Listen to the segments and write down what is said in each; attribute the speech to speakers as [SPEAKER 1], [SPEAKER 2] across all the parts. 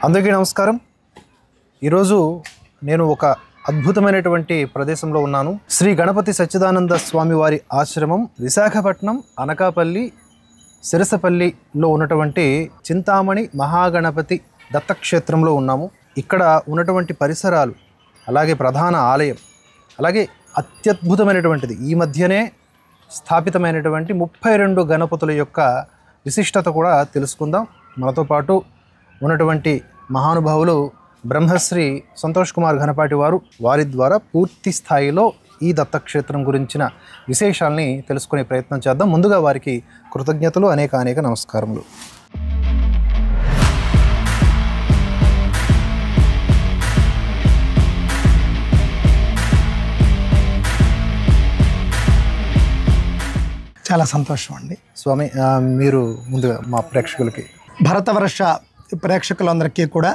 [SPEAKER 1] అందరికీ నమస్కారం. ఈరోజు నేను ఒక అద్భుతమైనటువంటి ప్రదేశంలో ఉన్నాను. శ్రీ గణపతి సచ్చిదానంద స్వామి వారి ఆశ్రమం విశాఖపట్నం అనకాపల్లి సిరసపల్లిలో ఉన్నటువంటి చింతామణి మహాగణపతి దత్తక్షేత్రంలో ఉన్నాము. ఇక్కడ ఉన్నటువంటి పరిసరాలు, అలాగే ప్రధాన ఆలయం, అలాగే అత్యద్భుతమైనటువంటిది ఈ మధ్యనే స్థాపితమైనటువంటి 32 గణపతుల యొక్క విశిష్టత కూడా తెలుసుకుందాం. మనతో పాటు ఉన్నటువంటి మహానుభావులు బ్రహ్మశ్రీ సంతోష్ కుమార్ ఘనపాటి వారి ద్వారా పూర్తి స్థాయిలో ఈ దత్తక్షేత్రం గురించిన విశేషాలని తెలుసుకునే ప్రయత్నం చేద్దాం. ముందుగా వారికి కృతజ్ఞతలు, అనేక నమస్కారములు.
[SPEAKER 2] చాలా సంతోషం అండి
[SPEAKER 1] స్వామి. మీరు ముందుగా మా ప్రేక్షకులకి,
[SPEAKER 2] భరతవర్ష ప్రేక్షకులందరికీ కూడా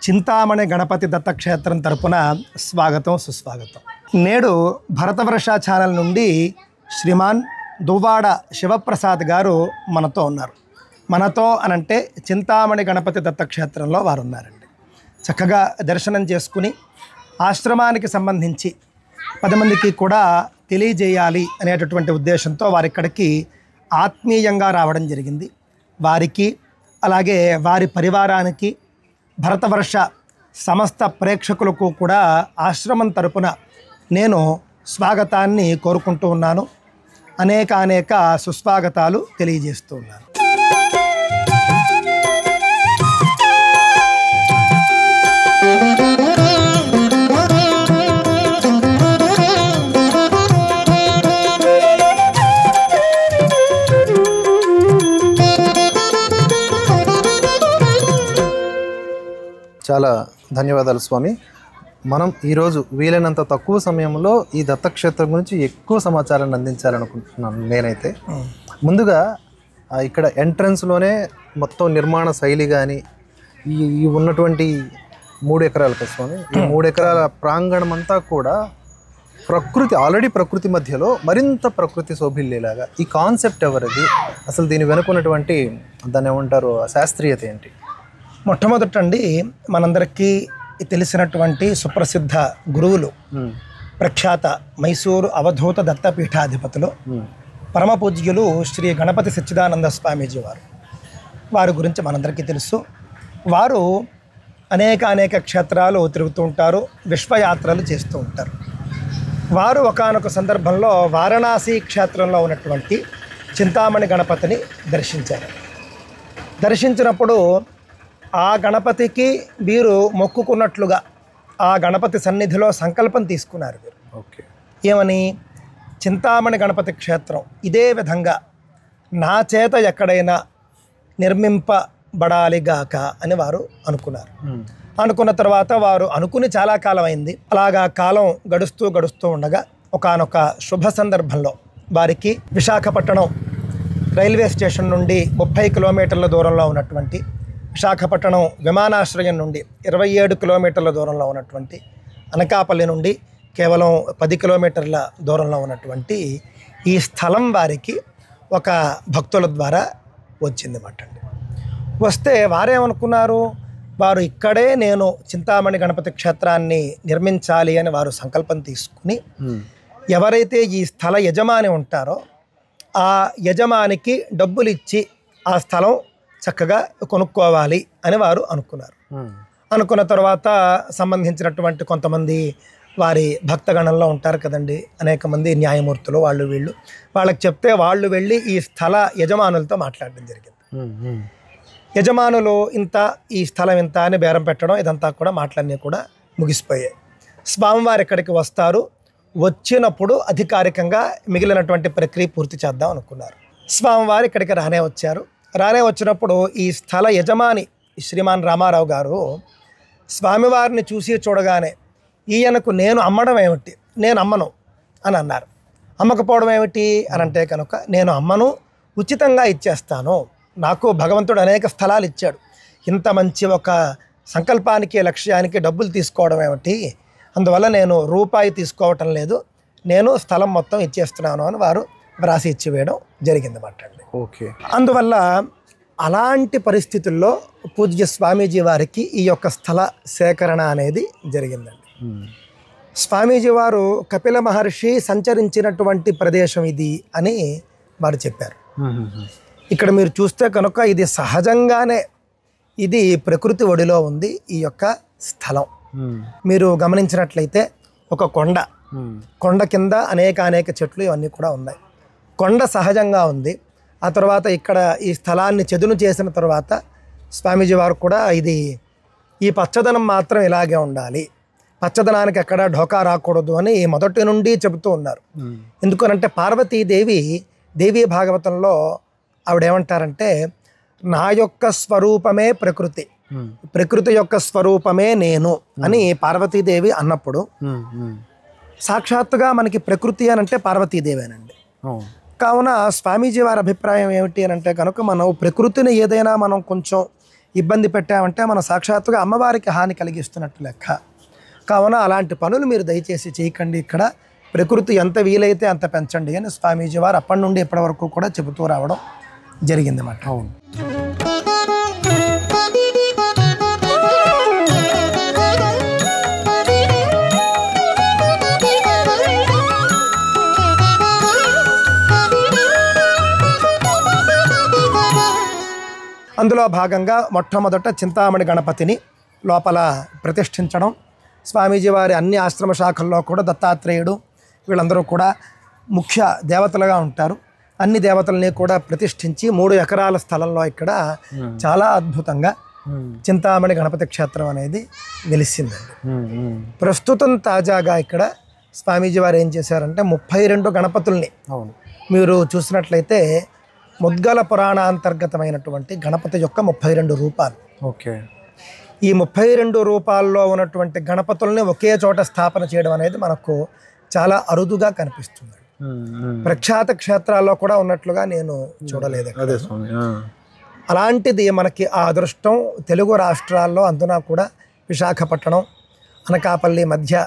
[SPEAKER 2] చింతామణి గణపతి దత్తక్షేత్రం తరపున స్వాగతం, సుస్వాగతం. నేడు భరతవర్ష ఛానల్ నుండి శ్రీమాన్ దువ్వాడ శివప్రసాద్ గారు మనతో ఉన్నారు. మనతో అనంటే చింతామణి గణపతి దత్తక్షేత్రంలో వారు ఉన్నారండి. చక్కగా దర్శనం చేసుకుని ఆశ్రమానికి సంబంధించి 10 మందికి కూడా తెలియజేయాలి అనేటటువంటి ఉద్దేశంతో వారిక్కడికి ఆత్మీయంగా రావడం జరిగింది. వారికి అలాగే వారి పరివారానికి, భరతవర్ష సమస్త ప్రేక్షకులకు కూడా ఆశ్రమం తరపున నేను స్వాగతాన్ని కోరుకుంటూ ఉన్నాను. అనేక సుస్వాగతాలు తెలియజేస్తూ ఉన్నాను.
[SPEAKER 1] చాలా ధన్యవాదాలు స్వామి. మనం ఈరోజు వీలైనంత తక్కువ సమయంలో ఈ దత్తక్షేత్రం గురించి ఎక్కువ సమాచారాన్ని అందించాలనుకుంటున్నాను. నేనైతే ముందుగా ఇక్కడ ఎంట్రన్స్లోనే మొత్తం నిర్మాణ శైలి కానీ, ఈ ఉన్నటువంటి 3 ఎకరాల స్వామి, ఈ 3 ఎకరాల ప్రాంగణం అంతా కూడా ప్రకృతి మధ్యలో మరింత ప్రకృతి శోభిల్లేలాగా, ఈ కాన్సెప్ట్ ఎవరిది, అసలు దీని వెనుకున్నటువంటి దాన్ని ఏమంటారు, శాస్త్రీయత ఏంటి?
[SPEAKER 2] మొట్టమొదటండి, మనందరికీ తెలిసినటువంటి సుప్రసిద్ధ గురువులు, ప్రఖ్యాత మైసూరు అవధూత దత్తపీఠాధిపతులు, పరమ పూజ్యులు శ్రీ గణపతి సచ్చిదానంద స్వామీజీ వారి గురించి మనందరికీ తెలుసు. వారు అనేక క్షేత్రాలు తిరుగుతూ ఉంటారు, విశ్వయాత్రలు చేస్తూ ఉంటారు. వారు ఒకానొక సందర్భంలో వారణాసి క్షేత్రంలో ఉన్నటువంటి చింతామణి గణపతిని దర్శించినప్పుడు ఆ గణపతికి వీరు మొక్కుకున్నట్లుగా ఆ గణపతి సన్నిధిలో సంకల్పం తీసుకున్నారు వీరు.
[SPEAKER 1] ఓకే.
[SPEAKER 2] ఏమని? చింతామణి గణపతి క్షేత్రం ఇదే విధంగా నా చేత ఎక్కడైనా నిర్మింపబడాలిగాక అని వారు అనుకున్నారు. అనుకున్న తర్వాత వారు అనుకుని చాలా కాలం అయింది. అలాగా కాలం గడుస్తూ ఉండగా ఒకానొక శుభ సందర్భంలో వారికి విశాఖపట్నం రైల్వే స్టేషన్ నుండి 30 కిలోమీటర్ల దూరంలో ఉన్నటువంటి, విశాఖపట్నం విమానాశ్రయం నుండి 27 కిలోమీటర్ల దూరంలో ఉన్నటువంటి, అనకాపల్లి నుండి కేవలం 10 కిలోమీటర్ల దూరంలో ఉన్నటువంటి ఈ స్థలం వారికి ఒక భక్తుల ద్వారా వచ్చిందన్నమాట. వస్తే వారేమనుకున్నారు, వారు ఇక్కడే నేను చింతామణి గణపతి క్షేత్రాన్ని నిర్మించాలి అని వారు సంకల్పం తీసుకుని, ఎవరైతే ఈ స్థల యజమాని ఉంటారో ఆ యజమానికి డబ్బులు ఇచ్చి ఆ స్థలం చక్కగా కొనుక్కోవాలి అని వారు అనుకున్నారు. అనుకున్న తర్వాత సంబంధించినటువంటి కొంతమంది వారి భక్తగణంలో ఉంటారు కదండి, అనేక మంది న్యాయమూర్తులు, వాళ్ళకి చెప్తే వాళ్ళు వెళ్ళి ఈ స్థల యజమానులతో మాట్లాడడం జరిగింది. యజమానులు ఈ స్థలం ఇంత అని బేరం పెట్టడం, ఇదంతా కూడా మాటలన్నీ కూడా ముగిసిపోయాయి. స్వామివారు ఇక్కడికి వస్తారు. వచ్చినప్పుడు అధికారికంగా మిగిలినటువంటి ప్రక్రియ పూర్తి చేద్దాం అనుకున్నారు. స్వామివారు ఇక్కడికి రానే వచ్చినప్పుడు ఈ స్థల యజమాని శ్రీమాన్ రామారావు గారు స్వామివారిని చూడగానే, ఈయనకు నేను అమ్మడం ఏమిటి, నేను అమ్మను అని అన్నారు. అమ్మకపోవడం ఏమిటి అని అంటే కనుక, నేను అమ్మను, ఉచితంగా ఇచ్చేస్తాను, నాకు భగవంతుడు అనేక స్థలాలు ఇచ్చాడు, ఇంత మంచి ఒక సంకల్పానికి లక్ష్యానికి డబ్బులు తీసుకోవడం ఏమిటి, అందువల్ల నేను రూపాయి తీసుకోవటం లేదు, నేను స్థలం మొత్తం ఇచ్చేస్తున్నాను అని వారు వ్రాసి ఇచ్చివేయడం జరిగిందన్నమాట అండి.
[SPEAKER 1] ఓకే.
[SPEAKER 2] అందువల్ల అలాంటి పరిస్థితుల్లో పూజ్య స్వామీజీ వారికి ఈ యొక్క స్థల సేకరణ అనేది జరిగిందండి. స్వామీజీ వారు కపిల మహర్షి సంచరించినటువంటి ప్రదేశం ఇది అని వారు చెప్పారు. ఇక్కడ మీరు చూస్తే కనుక ఇది సహజంగానే ఇది ప్రకృతి ఒడిలో ఉంది. ఈ యొక్క స్థలం మీరు గమనించినట్లయితే ఒక కొండ కింద అనేక చెట్లు ఇవన్నీ కూడా ఉన్నాయి. కొండ సహజంగా ఉంది. ఆ తర్వాత ఇక్కడ ఈ స్థలాన్ని చదును చేసిన తర్వాత స్వామీజీ వారు కూడా ఈ పచ్చదనం మాత్రం ఇలాగే ఉండాలి, పచ్చదనానికి ఎక్కడ ఢోకా రాకూడదు అని మొదటి నుండి చెబుతూ ఉన్నారు. ఎందుకనంటే పార్వతీదేవి దేవీ భాగవతంలో ఆవిడేమంటారంటే, నా యొక్క స్వరూపమే ప్రకృతి యొక్క స్వరూపమే నేను అని పార్వతీదేవి అన్నప్పుడు సాక్షాత్తుగా మనకి ప్రకృతి అని అంటే పార్వతీదేవేనండి. కావున స్వామీజీ వారి అభిప్రాయం ఏమిటి అని అంటే కనుక మనం ప్రకృతిని ఏదైనా మనం కొంచెం ఇబ్బంది పెట్టామంటే మనం సాక్షాత్తుగా అమ్మవారికి హాని కలిగిస్తున్నట్టు లెక్క. కావున అలాంటి పనులు మీరు దయచేసి చేయకండి, ఇక్కడ ప్రకృతి ఎంత వీలైతే అంత పెంచండి అని స్వామీజీ వారు అప్పటి నుండి ఇప్పటి వరకు కూడా చెబుతూ రావడం జరిగిందన్నమాట.
[SPEAKER 1] అవును.
[SPEAKER 2] అందులో భాగంగా మొట్టమొదట చింతామణి గణపతిని లోపల ప్రతిష్ఠించడం. స్వామీజీ వారి అన్ని ఆశ్రమ శాఖల్లో కూడా దత్తాత్రేయుడు వీళ్ళందరూ కూడా ముఖ్య దేవతలుగా ఉంటారు. అన్ని దేవతల్ని కూడా ప్రతిష్ఠించి 3 ఎకరాల స్థలంలో ఇక్కడ చాలా అద్భుతంగా చింతామణి గణపతి క్షేత్రం అనేది వెలిసిందండి. ప్రస్తుతం తాజాగా ఇక్కడ స్వామీజీ వారు ఏం చేశారంటే 32 గణపతుల్ని మీరు చూసినట్లయితే ముద్గల పురాణాంతర్గతమైనటువంటి గణపతి యొక్క 32 రూపాలు.
[SPEAKER 1] ఓకే.
[SPEAKER 2] ఈ 32 రూపాల్లో ఉన్నటువంటి గణపతుల్ని ఒకే చోట స్థాపన చేయడం అనేది మనకు చాలా అరుదుగా కనిపిస్తుంది. ప్రఖ్యాత క్షేత్రాల్లో కూడా ఉన్నట్లుగా నేను చూడలేదు. అలాంటిది మనకి ఆ అదృష్టం తెలుగు రాష్ట్రాల్లో అందున కూడా విశాఖపట్నం, అనకాపల్లి మధ్య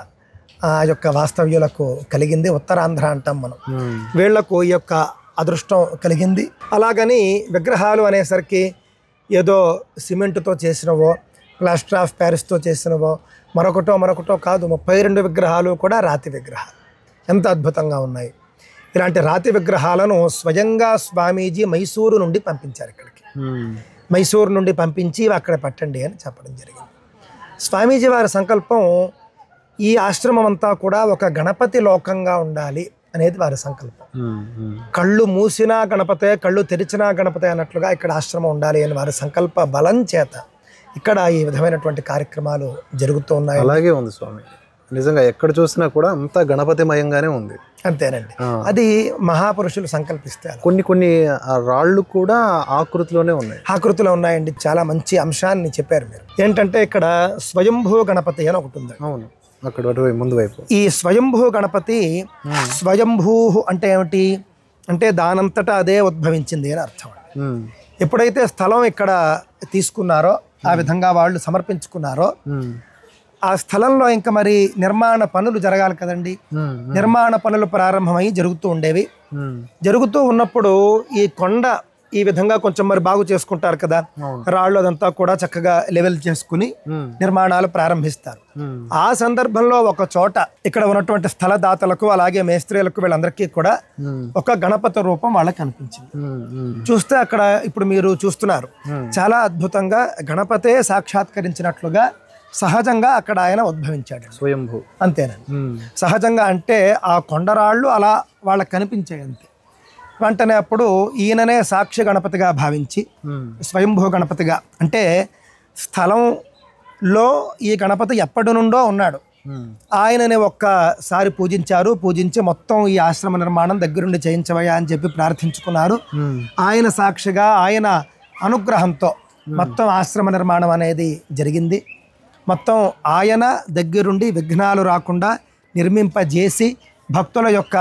[SPEAKER 2] ఆ యొక్క వాస్తవ్యులకు కలిగింది. ఉత్తరాంధ్ర అంటాం మనం. వీళ్లకు ఈ యొక్క అదృష్టం కలిగింది. అలాగని విగ్రహాలు అనేసరికి ఏదో సిమెంటుతో చేసినవో, ప్లాస్టర్ ఆఫ్ ప్యారిస్తో చేసినవో, మరొకటో కాదు. 32 విగ్రహాలు కూడా రాతి విగ్రహాలు. ఎంత అద్భుతంగా ఉన్నాయి. ఇలాంటి రాతి విగ్రహాలను స్వయంగా స్వామీజీ మైసూరు నుండి పంపించారు ఇక్కడికి. మైసూరు నుండి పంపించి అక్కడ పెట్టండి అని చెప్పడం జరిగింది. స్వామీజీ వారి సంకల్పం ఈ ఆశ్రమం అంతా కూడా ఒక గణపతి లోకంగా ఉండాలి అనేది వారి సంకల్పం. కళ్ళు మూసినా గణపతే, కళ్ళు తెరిచినా గణపతే అన్నట్లుగా ఇక్కడ ఆశ్రమం ఉండాలి అని వారి సంకల్ప బలం చేత ఇక్కడ ఈ విధమైనటువంటి కార్యక్రమాలు జరుగుతూ ఉన్నాయి.
[SPEAKER 1] అలాగే ఉంది స్వామి, నిజంగా ఎక్కడ చూసినా కూడా అంతా గణపతిమయంగానే ఉంది.
[SPEAKER 2] అంతేనండి. అది మహాపురుషులు సంకల్పిస్తే
[SPEAKER 1] కొన్ని రాళ్ళు కూడా ఆకృతిలోనే ఉన్నాయి.
[SPEAKER 2] ఆకృతిలో ఉన్నాయండి. చాలా మంచి అంశాన్ని చెప్పారు మీరు. ఏంటంటే ఇక్కడ స్వయంభూ గణపతి అని ఒకటి ఉంది.
[SPEAKER 1] అవును, అక్కడ ముందు వైపు
[SPEAKER 2] ఈ స్వయంభూ గణపతి, స్వయంభూ అంటే ఏమిటి అంటే దానంతటా అదే ఉద్భవించింది అని అర్థం. ఎప్పుడైతే స్థలం ఇక్కడ తీసుకున్నారో, ఆ విధంగా వాళ్ళు సమర్పించుకున్నారో, ఆ స్థలంలో ఇంకా మరి నిర్మాణ పనులు జరగాలి కదండి. నిర్మాణ పనులు ప్రారంభమై జరుగుతూ ఉండేవి. జరుగుతూ ఉన్నప్పుడు ఈ కొండ ఈ విధంగా కొంచెం మరి బాగు చేసుకుంటారు కదా, రాళ్ళు అదంతా కూడా చక్కగా లెవెల్ చేసుకుని నిర్మాణాలు ప్రారంభిస్తారు. ఆ సందర్భంలో ఒక చోట ఇక్కడ ఉన్నటువంటి స్థలదాతలకు అలాగే మేస్త్రీలకు వీళ్ళందరికీ కూడా ఒక గణపతి రూపం వాళ్ళకి కనిపించింది. చూస్తే అక్కడ ఇప్పుడు మీరు చూస్తున్నారు, చాలా అద్భుతంగా గణపతే సాక్షాత్కరించినట్లుగా సహజంగా అక్కడ ఆయన ఉద్భవించాడు.
[SPEAKER 1] స్వయంభూ
[SPEAKER 2] అంతేనండి. సహజంగా అంటే ఆ కొండరాళ్ళు అలా వాళ్ళకి కనిపించాయి అంతే. వెంటనే అప్పుడు ఈయననే సాక్షి గణపతిగా భావించి స్వయంభూ గణపతిగా, అంటే స్థలంలో ఈ గణపతి ఎప్పటి నుండో ఉన్నాడు, ఆయననే ఒక్కసారి పూజించి మొత్తం ఈ ఆశ్రమ నిర్మాణం దగ్గరుండి చేయించవయ్యా అని చెప్పి ప్రార్థించుకున్నారు. ఆయన సాక్షిగా ఆయన అనుగ్రహంతో మొత్తం ఆశ్రమ నిర్మాణం అనేది జరిగింది. మొత్తం ఆయన దగ్గరుండి విఘ్నాలు రాకుండా నిర్మింపజేసి భక్తుల యొక్క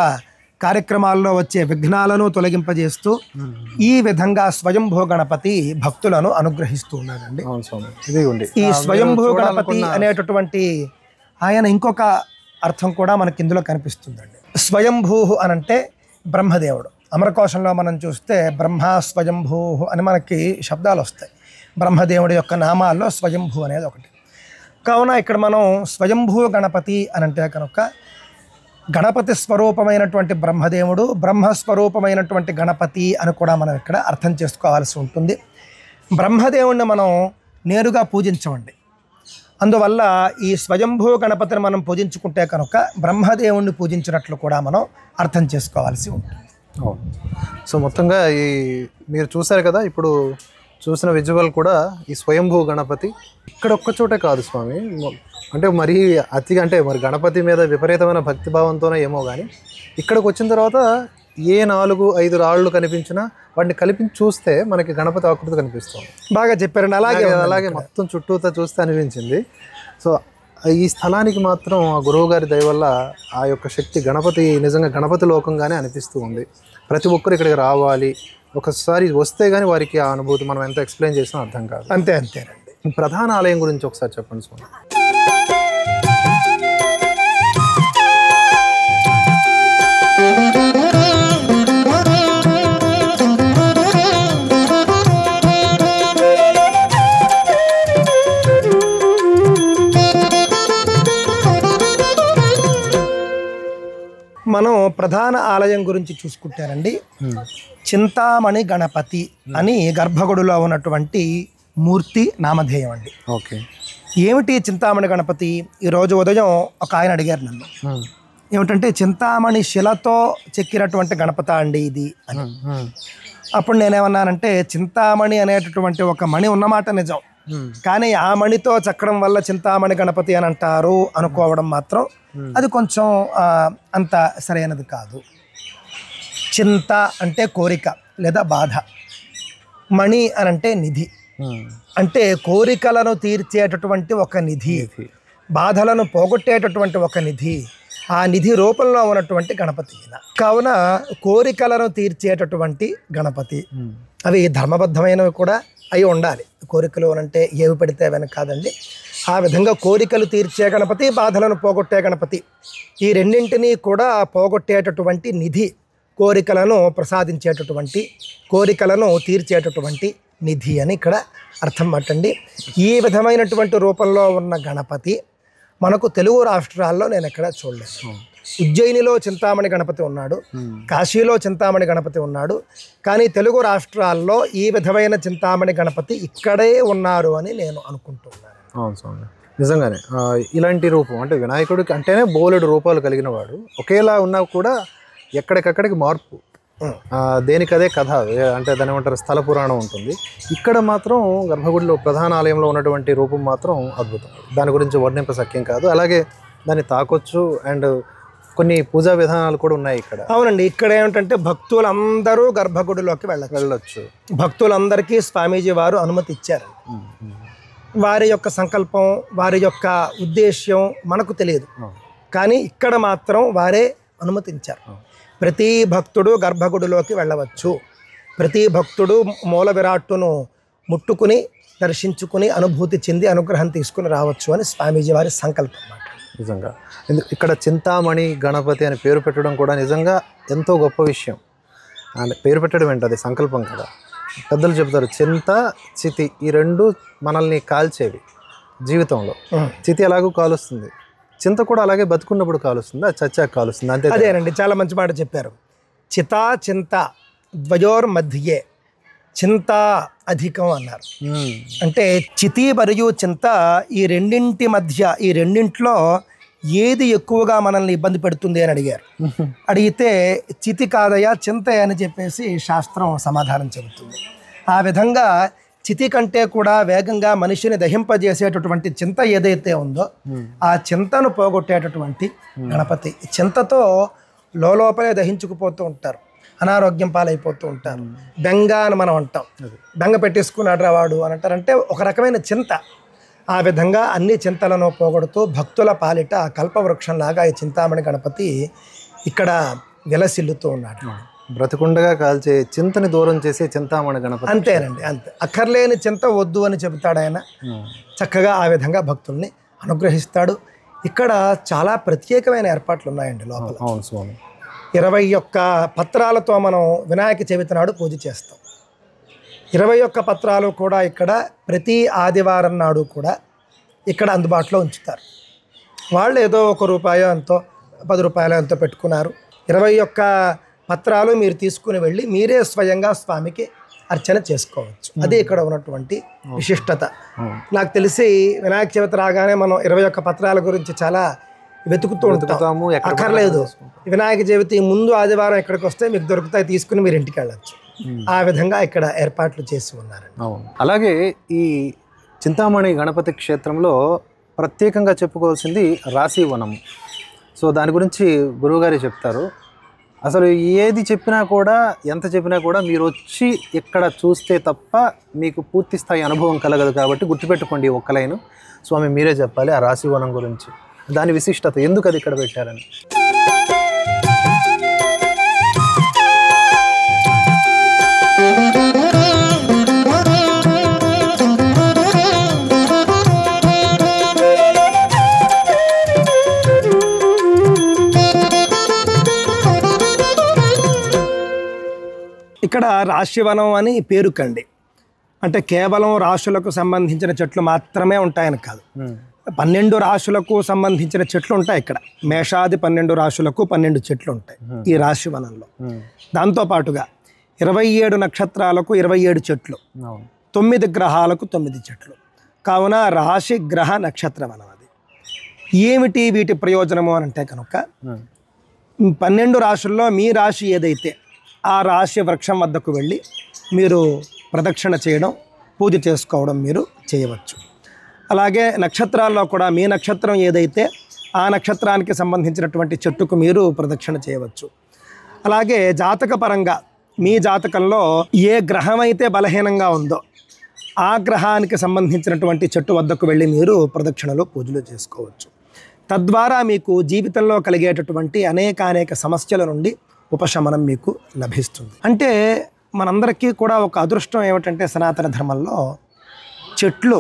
[SPEAKER 2] కార్యక్రమాల్లో వచ్చే విఘ్నాలను తొలగింపజేస్తూ ఈ విధంగా స్వయంభూ గణపతి భక్తులను అనుగ్రహిస్తూ ఉన్నాడండి. ఈ స్వయంభూ గణపతి అనేటటువంటి ఆయన ఇంకొక అర్థం కూడా మనకి ఇందులో కనిపిస్తుందండి. స్వయంభూ అనంటే బ్రహ్మదేవుడు, అమరకోశంలో మనం చూస్తే బ్రహ్మ స్వయంభూ అని మనకి శబ్దాలు వస్తాయి. బ్రహ్మదేవుడి యొక్క నామాల్లో స్వయంభూ అనేది ఒకటి. కావున ఇక్కడ మనం స్వయంభూ గణపతి అని అంటే కనుక గణపతి స్వరూపమైనటువంటి బ్రహ్మదేవుడు, బ్రహ్మస్వరూపమైనటువంటి గణపతి అని కూడా మనం ఇక్కడ అర్థం చేసుకోవాల్సి ఉంటుంది. బ్రహ్మదేవుడిని మనం నేరుగా పూజించమండి. అందువల్ల ఈ స్వయంభూ గణపతిని మనం పూజించుకుంటే కనుక బ్రహ్మదేవుణ్ణి పూజించినట్లు కూడా మనం అర్థం చేసుకోవాల్సి ఉంటుంది.
[SPEAKER 1] అవును. సో మొత్తంగా ఈ మీరు చూశారు కదా, ఇప్పుడు చూసిన విజువల్ కూడా ఈ స్వయంభూ గణపతి ఇక్కడ ఒక్క చోటే కాదు స్వామి. అంటే మరీ అతిగా అంటే మరి గణపతి మీద విపరీతమైన భక్తిభావంతోనే ఏమో కానీ ఇక్కడికి వచ్చిన తర్వాత ఏ 4-5 రాళ్ళు కనిపించినా వాటిని కలిపి చూస్తే మనకి గణపతి ఆకృతి కనిపిస్తుంది.
[SPEAKER 2] బాగా చెప్పారండి. అలాగే
[SPEAKER 1] మొత్తం చుట్టూతో చూస్తే అనిపించింది. సో ఈ స్థలానికి మాత్రం ఆ గురువు గారి దయ వల్ల ఆ యొక్క శక్తి గణపతి నిజంగా గణపతి లోకంగానే అనిపిస్తూ ఉంది. ప్రతి ఒక్కరు ఇక్కడికి రావాలి, ఒకసారి వస్తే కానీ వారికి ఆ అనుభూతి మనం ఎంత ఎక్స్ప్లెయిన్ చేసినా అర్థం కాదు.
[SPEAKER 2] అంతేనండి.
[SPEAKER 1] ప్రధాన ఆలయం గురించి ఒకసారి చెప్పండి స్వామి.
[SPEAKER 2] మనం ప్రధాన ఆలయం గురించి చూసుకుంటారండి, చింతామణి గణపతి అని గర్భగుడిలో ఉన్నటువంటి మూర్తి నామధేయం అండి.
[SPEAKER 1] ఓకే.
[SPEAKER 2] ఏమిటి చింతామణి గణపతి? ఈరోజు ఉదయం ఒక ఆయన అడిగారు నన్ను, ఏమిటంటే చింతామణి శిలతో చెక్కినటువంటి గణపతి అండి ఇది అని. అప్పుడు నేనేమన్నానంటే చింతామణి అనేటటువంటి ఒక మణి ఉన్నమాట నిజం, కానీ ఆ మణితో చెక్కడం వల్ల చింతామణి గణపతి అని అంటారు అనుకోవడం మాత్రం అది కొంచెం అంత సరైనది కాదు. చింత అంటే కోరిక లేదా బాధ, మణి అని అంటే నిధి, అంటే కోరికలను తీర్చేటటువంటి ఒక నిధి, బాధలను పోగొట్టేటటువంటి ఒక నిధి, ఆ నిధి రూపంలో ఉన్నటువంటి గణపతి. కావున కోరికలను తీర్చేటటువంటి గణపతి, అవి ధర్మబద్ధమైనవి కూడా అయి ఉండాలి. కోరికలు అంటే ఏవి పెడితే అవని కాదండి. ఆ విధంగా కోరికలు తీర్చే గణపతి, బాధలను పోగొట్టే గణపతి, ఈ రెండింటినీ కూడా పోగొట్టేటటువంటి నిధి, కోరికలను ప్రసాదించేటటువంటి, కోరికలను తీర్చేటటువంటి నిధి అని ఇక్కడ అర్థం పట్టండి. ఈ విధమైనటువంటి రూపంలో ఉన్న గణపతి మనకు తెలుగు రాష్ట్రాల్లో నేను ఎక్కడ చూడలేదు. ఉజ్జయినిలో చింతామణి గణపతి ఉన్నాడు, కాశీలో చింతామణి గణపతి ఉన్నాడు, కానీ తెలుగు రాష్ట్రాల్లో ఈ విధమైన చింతామణి గణపతి ఇక్కడే ఉన్నారు అని నేను అనుకుంటున్నాను.
[SPEAKER 1] అవును స్వామి, నిజంగానే ఇలాంటి రూపం అంటే వినాయకుడికి అంటేనే బోలెడు రూపాలు కలిగిన వాడు, ఒకేలా ఉన్నా కూడా ఎక్కడికక్కడికి మార్పు, దేనికదే కథ అంటే దాని ఏమంటారు స్థల పురాణం ఉంటుంది. ఇక్కడ మాత్రం గర్భగుడిలో ప్రధాన ఆలయంలో ఉన్నటువంటి రూపం మాత్రం అద్భుతం, దాని గురించి వర్ణింపశక్యం కాదు. అలాగే దాన్ని తాకొచ్చు అండ్ కొన్ని పూజా విధానాలు కూడా ఉన్నాయి ఇక్కడ.
[SPEAKER 2] అవునండి, ఇక్కడ ఏమిటంటే భక్తులందరూ గర్భగుడిలోకి వెళ్ళొచ్చు. భక్తులందరికీ స్వామీజీ వారు అనుమతి ఇచ్చారు. వారి యొక్క సంకల్పం, వారి యొక్క ఉద్దేశ్యం మనకు తెలియదు, కానీ ఇక్కడ మాత్రం వారే అనుమతించారు. ప్రతి భక్తుడు గర్భగుడిలోకి వెళ్ళవచ్చు, ప్రతి భక్తుడు మూల విరాట్టును ముట్టుకుని దర్శించుకుని అనుభూతి చెంది అనుగ్రహం తీసుకుని రావచ్చు అని స్వామీజీ వారి సంకల్పం అన్నమాట.
[SPEAKER 1] నిజంగా ఇక్కడ చింతామణి గణపతి అని పేరు పెట్టడం కూడా నిజంగా ఎంతో గొప్ప విషయం. అండ్ పేరు పెట్టడం ఏంటి, అది సంకల్పం కదా. పెద్దలు చెప్తారు చింత చితి ఈ రెండు మనల్ని కాల్చేవి జీవితంలో. చితి ఎలాగూ కాలుస్తుంది, చింత కూడా అలాగే బతుకున్నప్పుడు కాలుస్తుంది, అది చచ్చాక కాలుస్తుంది, అంతే.
[SPEAKER 2] అదేనండి, చాలా మంచి మాట చెప్పారు. చితా చింత ద్వయోర్ మధ్యే చింత అధికం అన్నారు. అంటే చితి మరియు చింత ఈ రెండింటి మధ్య, ఈ రెండింటిలో ఏది ఎక్కువగా మనల్ని ఇబ్బంది పెడుతుంది అని అడిగారు. అడిగితే చితి కాదయ్యా చింత అని చెప్పేసి శాస్త్రం సమాధానం చెబుతుంది. ఆ విధంగా చితి కంటే కూడా వేగంగా మనిషిని దహింపజేసేటటువంటి చింత ఏదైతే ఉందో ఆ చింతను పోగొట్టేటటువంటి గణపతి. చింతతో లోపలే దహించుకుపోతూ ఉంటారు, అనారోగ్యం పాలైపోతూ ఉంటారు. బెంగ అని మనం అంటాం, బెంగ పెట్టేసుకున్నాడు రావాడు అని అంటారంటే ఒక రకమైన చింత. ఆ విధంగా అన్ని చింతలను పోగొడుతూ భక్తుల పాలిట కల్పవృక్షంలాగా ఈ చింతామణి గణపతి ఇక్కడ విలసిల్లుతూ ఉన్నాడు.
[SPEAKER 1] బ్రతికుండగా కాల్చే చింతని దూరం చేసే చింతామణి గణపతి.
[SPEAKER 2] అంతేనండి, అంతే. అక్కర్లేని చింత వద్దు అని చెబుతాడు ఆయన. చక్కగా ఆ విధంగా భక్తుల్ని అనుగ్రహిస్తాడు. ఇక్కడ చాలా ప్రత్యేకమైన ఏర్పాట్లు ఉన్నాయండి లోపల.
[SPEAKER 1] అవును స్వామి.
[SPEAKER 2] 21 పత్రాలతో మనం వినాయక చవితి నాడు పూజ చేస్తాం. 21 పత్రాలు కూడా ఇక్కడ ప్రతి ఆదివారం నాడు కూడా ఇక్కడ అందుబాటులో ఉంచుతారు. వాళ్ళు ఏదో ₹1 ఎంతో ₹10 ఎంతో పెట్టుకున్నారు. 21 పత్రాలు మీరు తీసుకుని వెళ్ళి మీరే స్వయంగా స్వామికి అర్చన చేసుకోవచ్చు. అది ఇక్కడ ఉన్నటువంటి విశిష్టత. నాకు తెలిసి వినాయక చవితి రాగానే మనం 21 పత్రాల గురించి చాలా వెతుకుతూ ఉంటాము. అక్కర్లేదు, వినాయక చవితి ముందు ఆదివారం ఇక్కడికి వస్తే మీకు దొరుకుతాయి, తీసుకుని మీరు ఇంటికి వెళ్ళచ్చు. ఆ విధంగా ఇక్కడ ఏర్పాట్లు చేసి ఉన్నారండి.
[SPEAKER 1] అలాగే ఈ చింతామణి గణపతి క్షేత్రంలో ప్రత్యేకంగా చెప్పుకోవాల్సింది రాశివనం. సో దాని గురించి గురువుగారే చెప్తారు. అసలు ఏది చెప్పినా కూడా, ఎంత చెప్పినా కూడా మీరు వచ్చి ఇక్కడ చూస్తే తప్ప మీకు పూర్తి స్థాయి అనుభవం కలగదు. కాబట్టి గుర్తుపెట్టుకోండి ఒక్క లైను. స్వామి మీరే చెప్పాలి ఆ రాశివనం గురించి, దాని విశిష్టత, ఎందుకు అది ఇక్కడ పెట్టారని.
[SPEAKER 2] ఇక్కడ రాశివనం అని పేరుకండి. అంటే కేవలం రాశులకు సంబంధించిన చెట్లు మాత్రమే ఉంటాయని కాదు, 12 రాశులకు సంబంధించిన చెట్లు ఉంటాయి ఇక్కడ. మేషాది 12 రాశులకు 12 చెట్లు ఉంటాయి ఈ రాశివనంలో. దాంతోపాటుగా 27 నక్షత్రాలకు 27 చెట్లు, 9 గ్రహాలకు 9 చెట్లు. కావున రాశి గ్రహ నక్షత్రవనం. అది ఏమిటి వీటి ప్రయోజనము అని అంటే కనుక 12 రాశుల్లో మీ రాశి ఏదైతే ఆ రాశి వృక్షం వద్దకు వెళ్ళి మీరు ప్రదక్షిణ చేయడం, పూజ చేసుకోవడం మీరు చేయవచ్చు. అలాగే నక్షత్రాల్లో కూడా మీ నక్షత్రం ఏదైతే ఆ నక్షత్రానికి సంబంధించినటువంటి చెట్టుకు మీరు ప్రదక్షిణ చేయవచ్చు. అలాగే జాతక పరంగా మీ జాతకంలో ఏ గ్రహం అయితే బలహీనంగా ఉందో ఆ గ్రహానికి సంబంధించినటువంటి చెట్టు వద్దకు వెళ్ళి మీరు ప్రదక్షిణలు, పూజలు చేసుకోవచ్చు. తద్వారా మీకు జీవితంలో కలిగేటటువంటి అనేక సమస్యల నుండి ఉపశమనం మీకు లభిస్తుంది. అంటే మనందరికీ కూడా ఒక అదృష్టం ఏమిటంటే సనాతన ధర్మంలో చెట్లు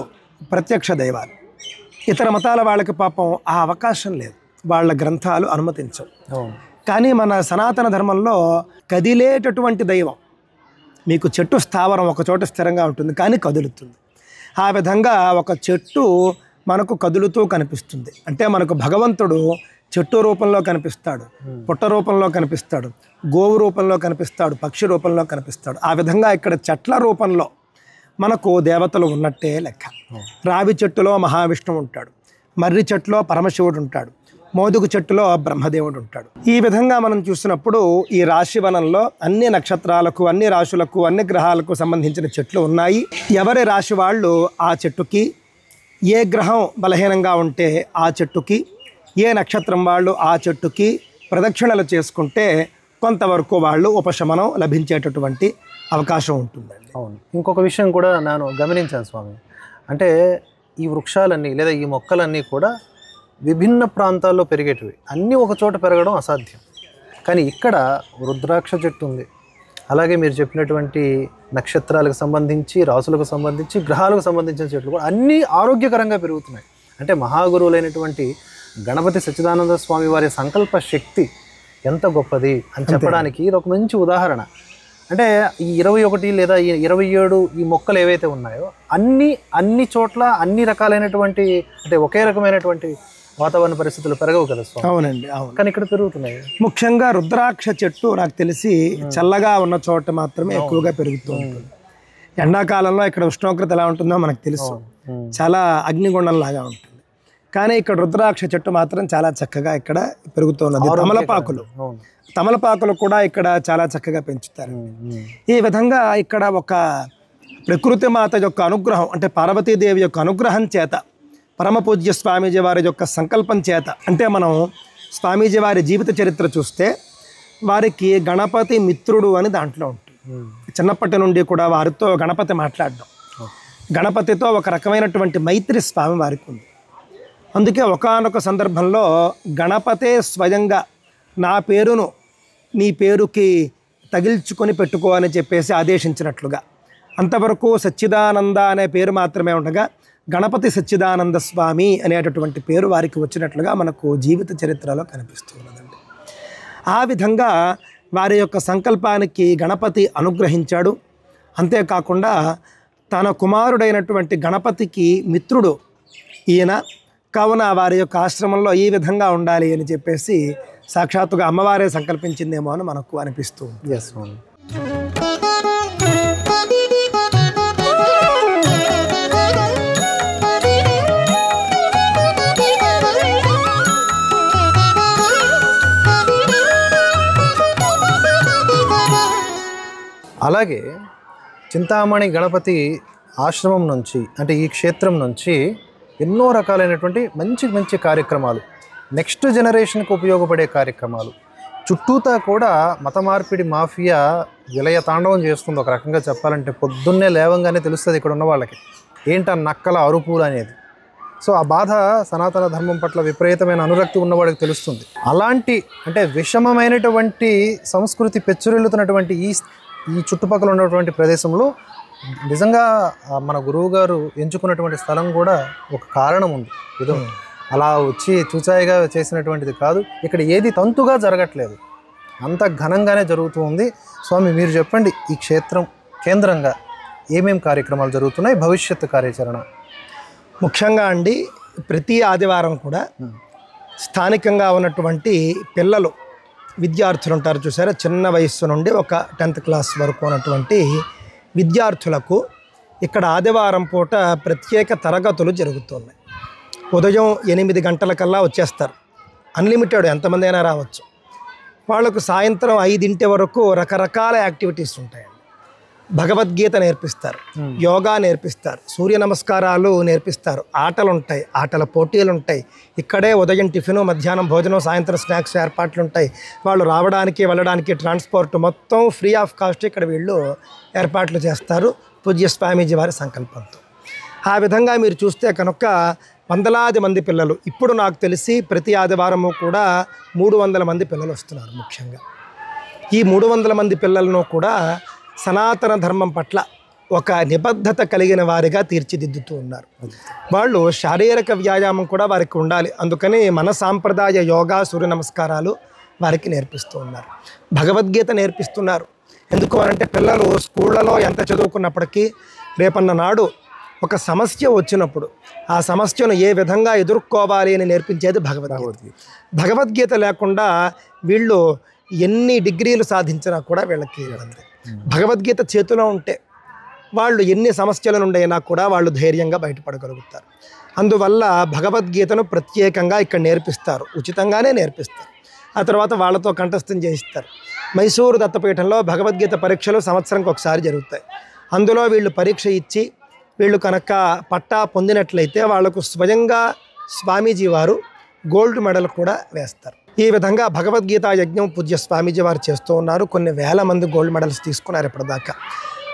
[SPEAKER 2] ప్రత్యక్ష దైవాలు. ఇతర మతాల వాళ్ళకి పాపం ఆ అవకాశం లేదు, వాళ్ళ గ్రంథాలు అనుమతించవు. కానీ మన సనాతన ధర్మంలో కదిలేటటువంటి దైవం. మీకు చెట్టు స్థావరం ఒక చోట స్థిరంగా ఉంటుంది కానీ కదులుతుంది. ఆ విధంగా ఒక చెట్టు మనకు కదులుతూ కనిపిస్తుంది. అంటే మనకు భగవంతుడు చెట్టు రూపంలో కనిపిస్తాడు, పుట్ట రూపంలో కనిపిస్తాడు, గోవు రూపంలో కనిపిస్తాడు, పక్షి రూపంలో కనిపిస్తాడు. ఆ విధంగా ఇక్కడ చెట్ల రూపంలో మనకు దేవతలు ఉన్నట్టే లెక్క. రావి చెట్టులో మహావిష్ణువు ఉంటాడు, మర్రి చెట్టులో పరమశివుడు ఉంటాడు, మోదుగు చెట్టులో బ్రహ్మదేవుడు ఉంటాడు. ఈ విధంగా మనం చూసినప్పుడు ఈ రాశివనంలో అన్ని నక్షత్రాలకు, అన్ని రాశులకు, అన్ని గ్రహాలకు సంబంధించిన చెట్లు ఉన్నాయి. ఎవరి రాశి వాళ్ళు ఆ చెట్టుకి, ఏ గ్రహం బలహీనంగా ఉంటే ఆ చెట్టుకి, ఏ నక్షత్రం వాళ్ళు ఆ చెట్టుకి ప్రదక్షిణలు చేసుకుంటే కొంతవరకు వాళ్ళు ఉపశమనం లభించేటటువంటి అవకాశం ఉంటుందండి.
[SPEAKER 1] అవును. ఇంకొక విషయం కూడా నేను గమనించాను స్వామి, అంటే ఈ వృక్షాలన్నీ లేదా ఈ మొక్కలన్నీ కూడా విభిన్న ప్రాంతాల్లో పెరిగేటివి, అన్నీ ఒక చోట పెరగడం అసాధ్యం. కానీ ఇక్కడ రుద్రాక్ష చెట్టు ఉంది, అలాగే మీరు చెప్పినటువంటి నక్షత్రాలకు సంబంధించి, రాసులకు సంబంధించి, గ్రహాలకు సంబంధించిన చెట్లు కూడా అన్నీ ఆరోగ్యకరంగా పెరుగుతున్నాయి. అంటే మహాగురువులైనటువంటి గణపతి సచ్చిదానంద స్వామి వారి సంకల్ప శక్తి ఎంత గొప్పది అని చెప్పడానికి ఇది ఒక మంచి ఉదాహరణ. అంటే ఈ 21 లేదా ఈ 27 ఈ మొక్కలు ఏవైతే ఉన్నాయో అన్ని చోట్ల అన్ని రకాలైనటువంటి, అంటే ఒకే రకమైనటువంటి వాతావరణ పరిస్థితులు పెరగవు కదా స్వామి.
[SPEAKER 2] అవునండి, అవును.
[SPEAKER 1] కానీ ఇక్కడ పెరుగుతున్నాయి.
[SPEAKER 2] ముఖ్యంగా రుద్రాక్ష చెట్టు నాకు తెలిసి చల్లగా ఉన్న చోట మాత్రమే ఎక్కువగా పెరుగుతూ ఉంటుంది. ఎండాకాలంలో ఇక్కడ ఉష్ణోగ్రత ఎలా ఉంటుందో మనకు తెలుసు, చాలా అగ్నిగుండం లాగా ఉంటుంది. కానీ ఇక్కడ రుద్రాక్ష చెట్టు మాత్రం చాలా చక్కగా ఇక్కడ పెరుగుతున్నది. తమలపాకులు కూడా ఇక్కడ చాలా చక్కగా పెంచుతారు. ఈ విధంగా ఇక్కడ ఒక ప్రకృతి మాత యొక్క అనుగ్రహం, అంటే పార్వతీదేవి యొక్క అనుగ్రహం చేత, పరమ పూజ్య స్వామీజీ వారి యొక్క సంకల్పం చేత, అంటే మనం స్వామీజీ వారి జీవిత చరిత్ర చూస్తే వారికి గణపతి మిత్రుడు అని దాంట్లో ఉంటుంది. చిన్నప్పటి నుండి కూడా వారితో గణపతి మాట్లాడడం, గణపతితో ఒక రకమైనటువంటి మైత్రి స్వామి వారికి ఉంది. అందుకే ఒకానొక సందర్భంలో గణపతే స్వయంగా నా పేరును నీ పేరుకి తగిల్చుకొని పెట్టుకో అని చెప్పేసి ఆదేశించినట్లుగా, అంతవరకు సచ్చిదానంద అనే పేరు మాత్రమే ఉండగా గణపతి సచ్చిదానంద స్వామి అనేటటువంటి పేరు వారికి వచ్చినట్లుగా మనకు జీవిత చరిత్రలో కనిపిస్తున్నదండి. ఆ విధంగా వారి యొక్క సంకల్పానికి గణపతి అనుగ్రహించాడు. అంతేకాకుండా తన కుమారుడైనటువంటి గణపతికి మిత్రుడు ఈయన కావున వారి యొక్క ఆశ్రమంలో ఈ విధంగా ఉండాలి అని చెప్పేసి సాక్షాత్తుగా అమ్మవారే సంకల్పించిందేమో అని మనకు అనిపిస్తూ ఉంది.
[SPEAKER 1] ఎస్ స్వామి. అలాగే చింతామణి గణపతి ఆశ్రమం నుంచి అంటే ఈ క్షేత్రం నుంచి ఎన్నో రకాలైనటువంటి మంచి మంచి కార్యక్రమాలు, నెక్స్ట్ జనరేషన్కి ఉపయోగపడే కార్యక్రమాలు, చుట్టూతా కూడా మత మార్పిడి మాఫియా విలయ తాండవం చేస్తుంది. ఒక రకంగా చెప్పాలంటే పొద్దున్నే లేవంగానే తెలుస్తుంది ఇక్కడ ఉన్న వాళ్ళకి ఏంటా నక్కల అరుపులు అనేది. సో ఆ బాధ సనాతన ధర్మం పట్ల విపరీతమైన అనురక్తి ఉన్నవాడికి తెలుస్తుంది. అలాంటి అంటే విషమమైనటువంటి సంస్కృతి పెచ్చురెళ్ళుతున్నటువంటి ఈ చుట్టుపక్కల ఉన్నటువంటి ప్రదేశంలో నిజంగా మన గురువు గారు ఎంచుకున్నటువంటి స్థలం కూడా ఒక కారణం ఉంది. ఏదో అలా వచ్చి చూచాయిగా చేసినటువంటిది కాదు. ఇక్కడ ఏది తంతుగా జరగట్లేదు, అంత ఘనంగానే జరుగుతూ ఉంది. స్వామి మీరు చెప్పండి, ఈ క్షేత్రం కేంద్రంగా ఏమేం కార్యక్రమాలు జరుగుతున్నాయి, భవిష్యత్తు కార్యాచరణ?
[SPEAKER 2] ముఖ్యంగా అండి ప్రతి ఆదివారం కూడా స్థానికంగా ఉన్నటువంటి పిల్లలు విద్యార్థులు ఉంటారు చూసారా, చిన్న వయస్సు నుండి ఒక 10th క్లాస్ వరకు ఉన్నటువంటి విద్యార్థులకు ఇక్కడ ఆదివారం పూట ప్రత్యేక తరగతులు జరుగుతున్నాయి. ఉదయం 8 గంటలకల్లా వచ్చేస్తారు. అన్లిమిటెడ్ ఎంతమంది అయినా రావచ్చు. వాళ్ళకు సాయంత్రం 5 వరకు రకరకాల యాక్టివిటీస్ ఉంటాయండి. భగవద్గీత నేర్పిస్తారు, యోగా నేర్పిస్తారు, సూర్య నమస్కారాలు నేర్పిస్తారు, ఆటలు ఉంటాయి, ఆటల పోటీలు ఉంటాయి. ఇక్కడే ఉదయం టిఫిను, మధ్యాహ్నం భోజనం, సాయంత్రం స్నాక్స్ ఏర్పాట్లు ఉంటాయి. వాళ్ళు రావడానికి వెళ్ళడానికి ట్రాన్స్పోర్ట్ మొత్తం ఫ్రీ ఆఫ్ కాస్ట్ ఇక్కడ వీళ్ళు ఏర్పాట్లు చేస్తారు పూజ్య స్వామీజీ వారి సంకల్పంతో. ఆ విధంగా మీరు చూస్తే కనుక వందలాది మంది పిల్లలు, ఇప్పుడు నాకు తెలిసి ప్రతి ఆదివారము కూడా 300 మంది పిల్లలు వస్తున్నారు. ముఖ్యంగా ఈ 300 మంది పిల్లలను కూడా సనాతన ధర్మం పట్ల ఒక నిబద్ధత కలిగిన వారిగా తీర్చిదిద్దుతూ ఉన్నారు. వాళ్ళు శారీరక వ్యాయామం కూడా వారికి ఉండాలి. అందుకని మన సాంప్రదాయ యోగా, సూర్య నమస్కారాలు వారికి నేర్పిస్తూ ఉన్నారు. భగవద్గీత నేర్పిస్తున్నారు. ఎందుకు అంటే పిల్లలు స్కూళ్ళలో ఎంత చదువుకున్నప్పటికీ రేపన్న నాడు ఒక సమస్య వచ్చినప్పుడు ఆ సమస్యను ఏ విధంగా ఎదుర్కోవాలి అని నేర్పించేది భగవద్గీత. భగవద్గీత లేకుండా వీళ్ళు ఎన్ని డిగ్రీలు సాధించినా కూడా వీళ్ళకి ఇబ్బంది. భగవద్గీత చేతిలో ఉంటే వాళ్ళు ఎన్ని సమస్యల నుండి అయినా కూడా వాళ్ళు ధైర్యంగా బయటపడగలుగుతారు. అందువల్ల భగవద్గీతను ప్రత్యేకంగా ఇక్కడ నేర్పిస్తారు, ఉచితంగానే నేర్పిస్తారు. ఆ తర్వాత వాళ్ళతో కంఠస్థం చేయిస్తారు. మైసూరు దత్తపీఠంలో భగవద్గీత పరీక్షలు సంవత్సరంకి ఒకసారి జరుగుతాయి. అందులో వీళ్ళు పరీక్ష ఇచ్చి వీళ్ళు కనుక పట్టా పొందినట్లయితే వాళ్లకు స్వయంగా స్వామీజీ వారు గోల్డ్ మెడల్ కూడా వేస్తారు. ఈ విధంగా భగవద్గీత యజ్ఞం పూజ్య స్వామీజీ వారు చేస్తూ ఉన్నారు. కొన్ని వేల మంది గోల్డ్ మెడల్స్ తీసుకున్నారు ఇప్పటిదాకా.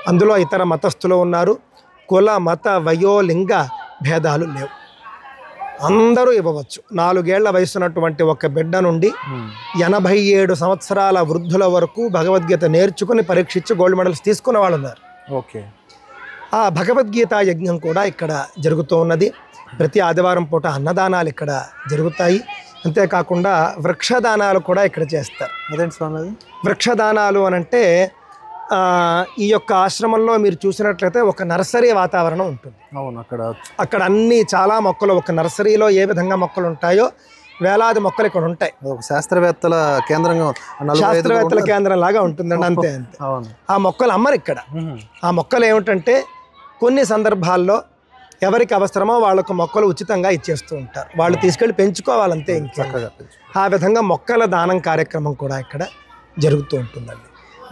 [SPEAKER 2] అందులో ఇతర మతస్థులు ఉన్నారు. కుల, మత, వయో, లింగ భేదాలు లేవు, అందరూ ఇవ్వవచ్చు. 4 ఏళ్ల వయసున్నటువంటి ఒక బిడ్డ నుండి 87 సంవత్సరాల వృద్ధుల వరకు భగవద్గీత నేర్చుకుని పరీక్షించి గోల్డ్ మెడల్స్ తీసుకున్న వాళ్ళు ఉన్నారు.
[SPEAKER 1] ఓకే.
[SPEAKER 2] ఆ భగవద్గీత యజ్ఞం కూడా ఇక్కడ జరుగుతూ ఉన్నది. ప్రతి ఆదివారం పూట అన్నదానాలు ఇక్కడ జరుగుతాయి. అంతేకాకుండా వృక్షదానాలు కూడా ఇక్కడ చేస్తారు.
[SPEAKER 1] అదేంటి స్వామి అది?
[SPEAKER 2] వృక్షదానాలు అనంటే ఈ యొక్క ఆశ్రమంలో మీరు చూసినట్లయితే ఒక నర్సరీ వాతావరణం ఉంటుంది.
[SPEAKER 1] అవును,
[SPEAKER 2] అక్కడ అన్ని చాలా మొక్కలు, ఒక నర్సరీలో ఏ విధంగా మొక్కలు ఉంటాయో వేలాది మొక్కలు ఇక్కడ ఉంటాయి.
[SPEAKER 1] శాస్త్రవేత్తల కేంద్రంగా,
[SPEAKER 2] శాస్త్రవేత్తల కేంద్రం లాగా ఉంటుందండి. అంతే అంతే. ఆ మొక్కలు అమ్మరు ఇక్కడ. ఆ మొక్కలు ఏమిటంటే కొన్ని సందర్భాల్లో ఎవరికి అవసరమో వాళ్ళకు మొక్కలు ఉచితంగా ఇచ్చేస్తూ ఉంటారు. వాళ్ళు తీసుకెళ్ళి పెంచుకోవాలంతే. ఇంకా ఆ విధంగా మొక్కల దానం కార్యక్రమం కూడా ఇక్కడ జరుగుతూ ఉంటుందండి.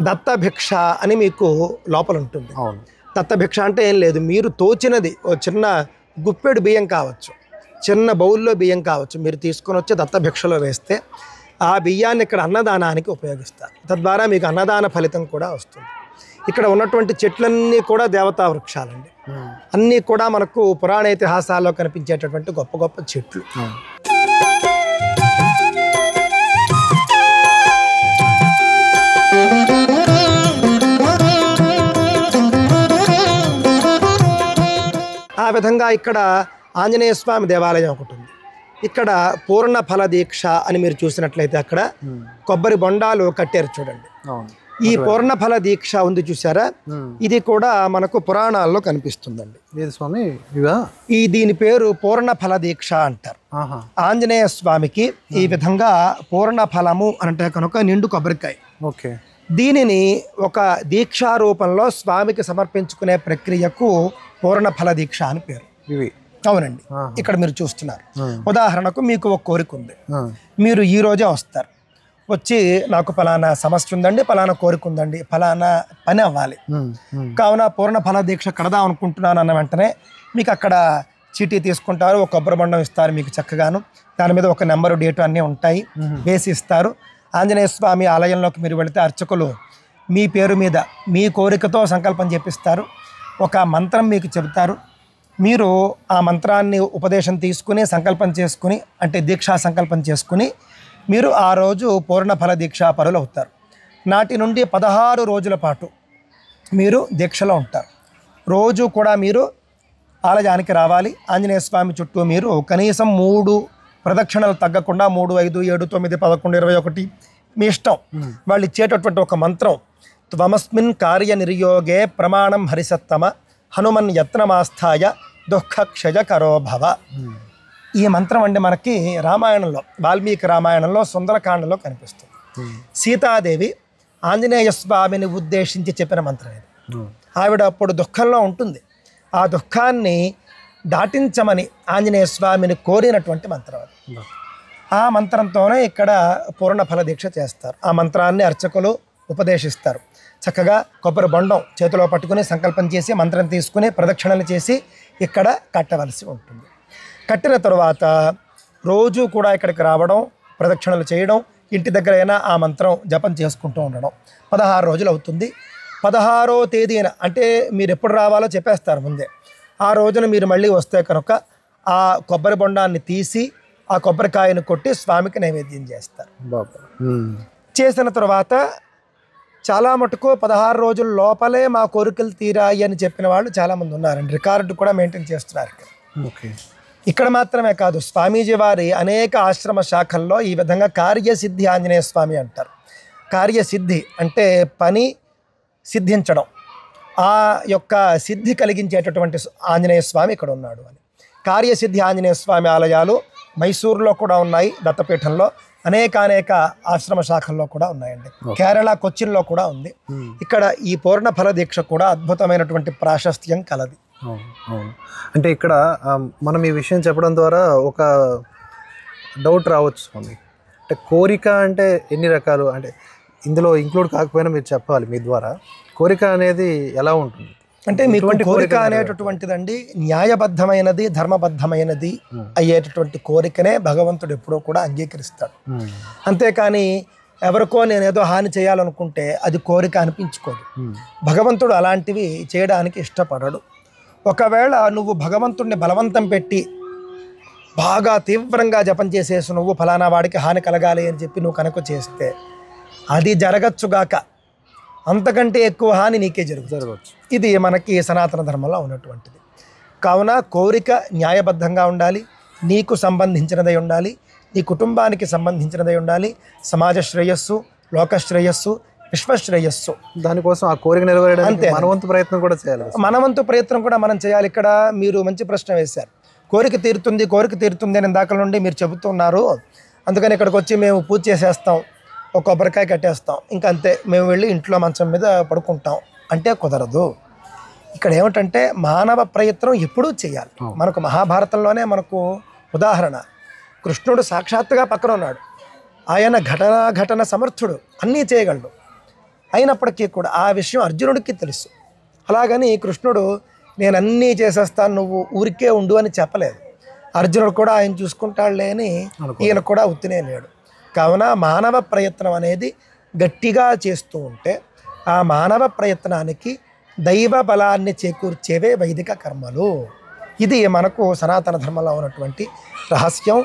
[SPEAKER 2] దత్తభిక్ష అని మీకు లోపల ఉంటుంది. దత్తభిక్ష అంటే ఏం లేదు, మీరు తోచినది ఓ చిన్న గుప్పెడు బియ్యం కావచ్చు, చిన్న బౌల్లో బియ్యం కావచ్చు, మీరు తీసుకొని వచ్చి దత్తభిక్షలో వేస్తే ఆ బియ్యాన్ని ఇక్కడ అన్నదానానికి ఉపయోగిస్తారు. తద్వారా మీకు అన్నదాన ఫలితం కూడా వస్తుంది. ఇక్కడ ఉన్నటువంటి చెట్లన్నీ కూడా దేవతా వృక్షాలండి. అన్నీ కూడా మనకు పురాణ ఇతిహాసాల్లో కనిపించేటటువంటి గొప్ప గొప్ప చెట్లు. ఆ విధంగా ఇక్కడ ఆంజనేయ స్వామి దేవాలయం ఒకటి ఉంది. ఇక్కడ పూర్ణ ఫల దీక్ష అని మీరు చూసినట్లయితే అక్కడ కొబ్బరి బొండాలు కట్టారు చూడండి. ఈ పూర్ణ ఫల దీక్ష ఉంది చూసారా, ఇది కూడా మనకు పురాణాల్లో కనిపిస్తుందండి.
[SPEAKER 1] స్వామి
[SPEAKER 2] ఈ దీని పేరు పూర్ణ ఫల దీక్ష అంటారు. ఆంజనేయ స్వామికి ఈ విధంగా పూర్ణ ఫలము అంటే కనుక నిండు కొబ్బరికాయ.
[SPEAKER 1] ఓకే.
[SPEAKER 2] దీనిని ఒక దీక్షా రూపంలో స్వామికి సమర్పించుకునే ప్రక్రియకు పూర్ణ ఫల దీక్ష అని పేరు. అవునండి, ఇక్కడ మీరు చూస్తున్నారు. ఉదాహరణకు మీకు ఒక కోరిక ఉంది, మీరు ఈ రోజే వస్తారు, వచ్చి నాకు ఫలానా సమస్య ఉందండి, ఫలానా కోరిక ఉందండి, ఫలానా పని అవ్వాలి, కావున పూర్ణ ఫల దీక్ష కడదాం అనుకుంటున్నాను అన్న వెంటనే మీకు అక్కడ చీటీ తీసుకుంటారు, ఒక కొబ్బరి బొండం ఇస్తారు మీకు చక్కగాను, దాని మీద ఒక నెంబరు డేటు అన్నీ ఉంటాయి, వేసి ఇస్తారు. ఆంజనేయ స్వామి ఆలయంలోకి మీరు వెళితే అర్చకులు మీ పేరు మీద మీ కోరికతో సంకల్పం చేపిస్తారు, ఒక మంత్రం మీకు చెబుతారు. మీరు ఆ మంత్రాన్ని ఉపదేశం తీసుకుని సంకల్పం చేసుకుని అంటే దీక్షా సంకల్పం చేసుకుని మీరు ఆ రోజు పూర్ణ ఫల దీక్షా పరులు అవుతారు. నాటి నుండి 16 రోజుల పాటు మీరు దీక్షలో ఉంటారు. రోజు కూడా మీరు ఆలయానికి రావాలి. ఆంజనేయ స్వామి చుట్టూ మీరు కనీసం 3 ప్రదక్షిణలు తగ్గకుండా 3, 5, 7, 9, 11, 21 మీ ఇష్టం. వాళ్ళు ఇచ్చేటటువంటి ఒక మంత్రం త్వమస్మిన్ కార్య నిర్యోగే ప్రమాణం హరిసత్తమ హనుమన్ యత్నమాస్థాయ దుఃఖక్షయ కరో భవ. ఈ మంత్రం అంటే మనకి రామాయణంలో వాల్మీకి రామాయణంలో సుందరకాండలో కనిపిస్తుంది. సీతాదేవి ఆంజనేయ స్వామిని ఉద్దేశించి చెప్పిన మంత్రం ఇది. ఆవిడ అప్పుడు దుఃఖంలో ఉంటుంది, ఆ దుఃఖాన్ని దాటించమని ఆంజనేయ స్వామిని కోరినటువంటి మంత్రం అది. ఆ మంత్రంతోనే ఇక్కడ పూర్ణ ఫల దీక్ష చేస్తారు. ఆ మంత్రాన్ని అర్చకులు ఉపదేశిస్తారు. చక్కగా కొబ్బరి బొండం చేతిలో పట్టుకుని సంకల్పం చేసి మంత్రం తీసుకుని ప్రదక్షిణలు చేసి ఇక్కడ కట్టవలసి ఉంటుంది. కట్టిన తరువాత రోజు కూడా ఇక్కడికి రావడం, ప్రదక్షిణలు చేయడం, ఇంటి దగ్గర అయినా ఆ మంత్రం జపం చేసుకుంటూ ఉండడం. 16 రోజులు అవుతుంది. 16వ తేదీన అంటే మీరు ఎప్పుడు రావాలో చెప్పేస్తారు ముందే. ఆ రోజున మీరు మళ్ళీ వస్తే కనుక ఆ కొబ్బరి బొండాన్ని తీసి ఆ కొబ్బరికాయను కొట్టి స్వామికి నైవేద్యం చేస్తారు. చేసిన తర్వాత చాలా మటుకు 16 రోజుల లోపలే మా కోరికలు తీరాయి అని చెప్పిన వాళ్ళు చాలామంది ఉన్నారండి. రికార్డు కూడా మెయింటైన్ చేస్తున్నారు ఇక్కడ. ఇక్కడ మాత్రమే కాదు, స్వామీజీ వారి అనేక ఆశ్రమ శాఖల్లో ఈ విధంగా కార్యసిద్ధి ఆంజనేయ స్వామి అంటారు. కార్యసిద్ధి అంటే పని సిద్ధించడం, ఆ యొక్క సిద్ధి కలిగించేటటువంటి ఆంజనేయ స్వామి ఇక్కడ ఉన్నాడు అని. కార్యసిద్ధి ఆంజనేయ స్వామి ఆలయాలు మైసూరులో కూడా ఉన్నాయి, దత్తపీఠంలో అనేక ఆశ్రమ శాఖల్లో కూడా ఉన్నాయండి. కేరళ కొచ్చిన్లో కూడా ఉంది. ఇక్కడ ఈ పూర్ణ ఫల దీక్ష కూడా అద్భుతమైనటువంటి ప్రాశస్త్యం కలది.
[SPEAKER 1] అంటే ఇక్కడ మనం ఈ విషయం చెప్పడం ద్వారా ఒక డౌట్ రావచ్చు స్వామి, అంటే కోరిక అంటే ఎన్ని రకాలు, అంటే ఇందులో ఇంక్లూడ్ కాకపోయినా మీరు చెప్పాలి మీ ద్వారా. కోరిక అనేది ఎలా ఉంటుంది
[SPEAKER 2] అంటే మీకు కోరిక అనేటటువంటిదండి న్యాయబద్ధమైనది, ధర్మబద్ధమైనది అయ్యేటటువంటి కోరికనే భగవంతుడు ఎప్పుడూ కూడా అంగీకరిస్తాడు. అంతేకాని ఎవరికో నేనేదో హాని చేయాలనుకుంటే అది కోరిక అనిపించుకోదు. భగవంతుడు అలాంటివి చేయడానికి ఇష్టపడడు. ఒకవేళ నువ్వు భగవంతుడిని బలవంతం పెట్టి బాగా తీవ్రంగా జపం చేసేసి నువ్వు ఫలానా వాడికి హాని కలగాలి అని చెప్పి నువ్వు కనుక చేస్తే అది జరగచ్చుగాక, అంతకంటే ఎక్కువ హాని నీకే జరగవచ్చు. ఇది మనకి సనాతన ధర్మంలో ఉన్నటువంటిది. కావున కోరిక న్యాయబద్ధంగా ఉండాలి, నీకు సంబంధించినదై ఉండాలి, నీ కుటుంబానికి సంబంధించినదై ఉండాలి, సమాజ శ్రేయస్సు, లోక శ్రేయస్సు, విశ్వశ్రేయస్సు.
[SPEAKER 1] దానికోసం ఆ కోరిక నెరవేరడానికి మనవంతు ప్రయత్నం కూడా చేయాలి.
[SPEAKER 2] మనవంతు ప్రయత్నం కూడా మనం చేయాలి. ఇక్కడ మీరు మంచి ప్రశ్న వేశారు. కోరిక తీరుతుంది అని ఇందాక నుండి మీరు చెబుతున్నారు. అందుకని ఇక్కడికి వచ్చి మేము పూజ చేసేస్తాం, ఒక కొబ్బరికాయ కట్టేస్తాం, ఇంకా అంతే, మేము వెళ్ళి ఇంట్లో మంచం మీద పడుకుంటాం అంటే కుదరదు. ఇక్కడ ఏమిటంటే మానవ ప్రయత్నం ఎప్పుడూ చేయాలి. మనకు మహాభారతంలోనే మనకు ఉదాహరణ, కృష్ణుడు సాక్షాత్తుగా పక్కన ఉన్నాడు. ఆయన ఘటన సమర్థుడు, అన్నీ చేయగలడు. అయినప్పటికీ కూడా ఆ విషయం అర్జునుడికి తెలుసు. అలాగని కృష్ణుడు నేను అన్నీ చేసేస్తాను, నువ్వు ఊరికే ఉండు అని చెప్పలేదు. అర్జునుడు కూడా ఆయన చూసుకుంటాడులే అని ఈయన కూడా ఉత్తినే లేడు. కావున మానవ ప్రయత్నం అనేది గట్టిగా చేస్తూ ఉంటే ఆ మానవ ప్రయత్నానికి దైవ బలాన్ని చేకూర్చేవే వైదిక కర్మలు. ఇది మనకు సనాతన ధర్మంలో ఉన్నటువంటి రహస్యం.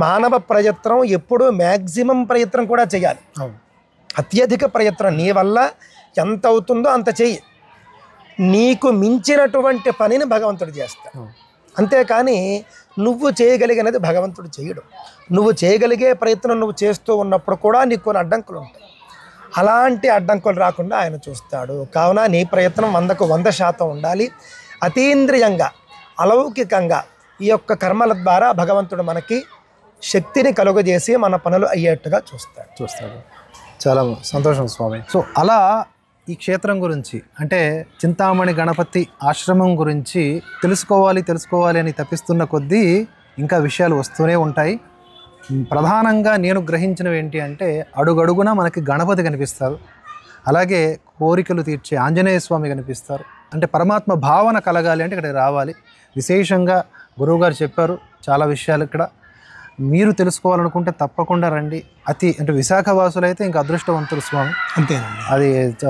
[SPEAKER 2] మానవ ప్రయత్నం ఎప్పుడూ మ్యాక్సిమం ప్రయత్నం కూడా చేయాలి. అత్యధిక ప్రయత్నం నీ వల్ల ఎంత అవుతుందో అంత చెయ్యి. నీకు మించినటువంటి పనిని భగవంతుడు చేస్తాడు. అంతేకాని నువ్వు చేయగలిగినది భగవంతుడు చేయడు. నువ్వు చేయగలిగే ప్రయత్నం నువ్వు చేస్తూ ఉన్నప్పుడు కూడా నీకు కొన్ని అడ్డంకులు ఉంటాయి. అలాంటి అడ్డంకులు రాకుండా ఆయన చూస్తాడు. కావున నీ ప్రయత్నం 100కు 100% ఉండాలి. అతీంద్రియంగా అలౌకికంగా ఈ యొక్క కర్మల ద్వారా భగవంతుడు మనకి శక్తిని కలుగజేసి మన పనులు అయ్యేట్టుగా చూస్తాడు.
[SPEAKER 1] చాలా సంతోషం స్వామి. సో అలా ఈ క్షేత్రం గురించి అంటే చింతామణి గణపతి ఆశ్రమం గురించి తెలుసుకోవాలి అని తప్పిస్తున్న కొద్దీ ఇంకా విషయాలు వస్తూనే ఉంటాయి. ప్రధానంగా నేను గ్రహించినవి ఏంటి అంటే అడుగడుగున మనకి గణపతి కనిపిస్తారు, అలాగే కోరికలు తీర్చే ఆంజనేయ స్వామి కనిపిస్తారు. అంటే పరమాత్మ భావన కలగాలి అంటే ఇక్కడికి రావాలి. విశేషంగా గురువుగారు చెప్పారు చాలా విషయాలు. ఇక్కడ మీరు తెలుసుకోవాలనుకుంటే తప్పకుండా రండి. అంటే విశాఖ వాసులు అయితే ఇంకా అదృష్టవంతులు స్వామి.
[SPEAKER 2] అంతేనండి,
[SPEAKER 1] అది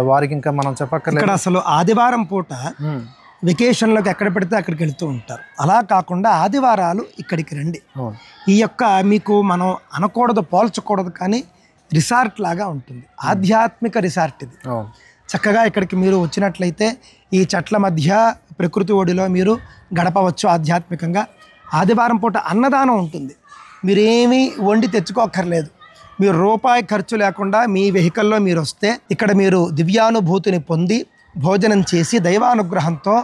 [SPEAKER 1] వారికి ఇంకా మనం చెప్పక్కర్లేదు.
[SPEAKER 2] ఇక్కడ అసలు ఆదివారం పూట వెకేషన్లోకి ఎక్కడ పెడితే అక్కడికి వెళ్తూ ఉంటారు. అలా కాకుండా ఆదివారాలు ఇక్కడికి రండి. ఈ యొక్క మీకు మనం అనకూడదు, పోల్చకూడదు, కానీ రిసార్ట్ లాగా ఉంటుంది. ఆధ్యాత్మిక రిసార్ట్ ఇది. చక్కగా ఇక్కడికి మీరు వచ్చినట్లయితే ఈ చెట్ల మధ్య ప్రకృతి ఒడిలో మీరు గడపవచ్చు ఆధ్యాత్మికంగా. ఆదివారం పూట అన్నదానం ఉంటుంది. మీరేమీ వండి తెచ్చుకోక్కర్లేదు. మీరు రూపాయి ఖర్చు లేకుండా మీ వెహికల్లో మీరు వస్తే ఇక్కడ మీరు దివ్యానుభూతిని పొంది భోజనం చేసి దైవానుగ్రహంతో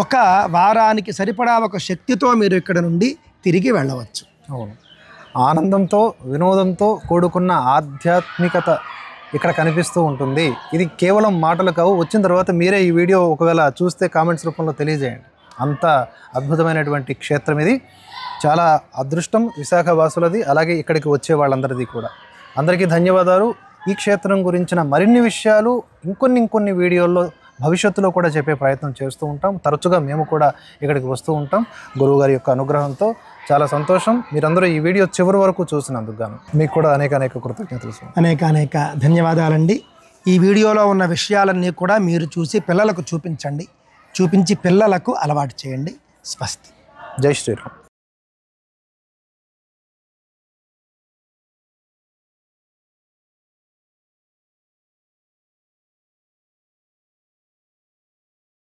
[SPEAKER 2] ఒక వారానికి సరిపడా ఒక శక్తితో మీరు ఇక్కడ నుండి తిరిగి వెళ్ళవచ్చు.
[SPEAKER 1] అవును, ఆనందంతో వినోదంతో కూడుకున్న ఆధ్యాత్మికత ఇక్కడ కనిపిస్తూ ఉంటుంది. ఇది కేవలం మాటలు కావు. వచ్చిన తర్వాత మీరే ఈ వీడియో ఒకవేళ చూస్తే కామెంట్స్ రూపంలో తెలియజేయండి. అంత అద్భుతమైనటువంటి క్షేత్రం ఇది. చాలా అదృష్టం విశాఖ వాసులది, అలాగే ఇక్కడికి వచ్చే వాళ్ళందరిది కూడా. అందరికీ ధన్యవాదాలు. ఈ క్షేత్రం గురించిన మరిన్ని విషయాలు ఇంకొన్ని వీడియోల్లో భవిష్యత్తులో కూడా చెప్పే ప్రయత్నం చేస్తూ ఉంటాం. తరచుగా మేము కూడా ఇక్కడికి వస్తూ ఉంటాం గురువుగారి యొక్క అనుగ్రహంతో. చాలా సంతోషం. మీరందరూ ఈ వీడియో చివరి వరకు చూసినందుకు గాను మీకు కూడా అనేక కృతజ్ఞతలు.
[SPEAKER 2] అనేక ధన్యవాదాలండి. ఈ వీడియోలో ఉన్న విషయాలన్నీ కూడా మీరు చూసి పిల్లలకు చూపించండి. చూపించి పిల్లలకు అలవాటు చేయండి. స్వస్తి.
[SPEAKER 1] జై శ్రీరామ్.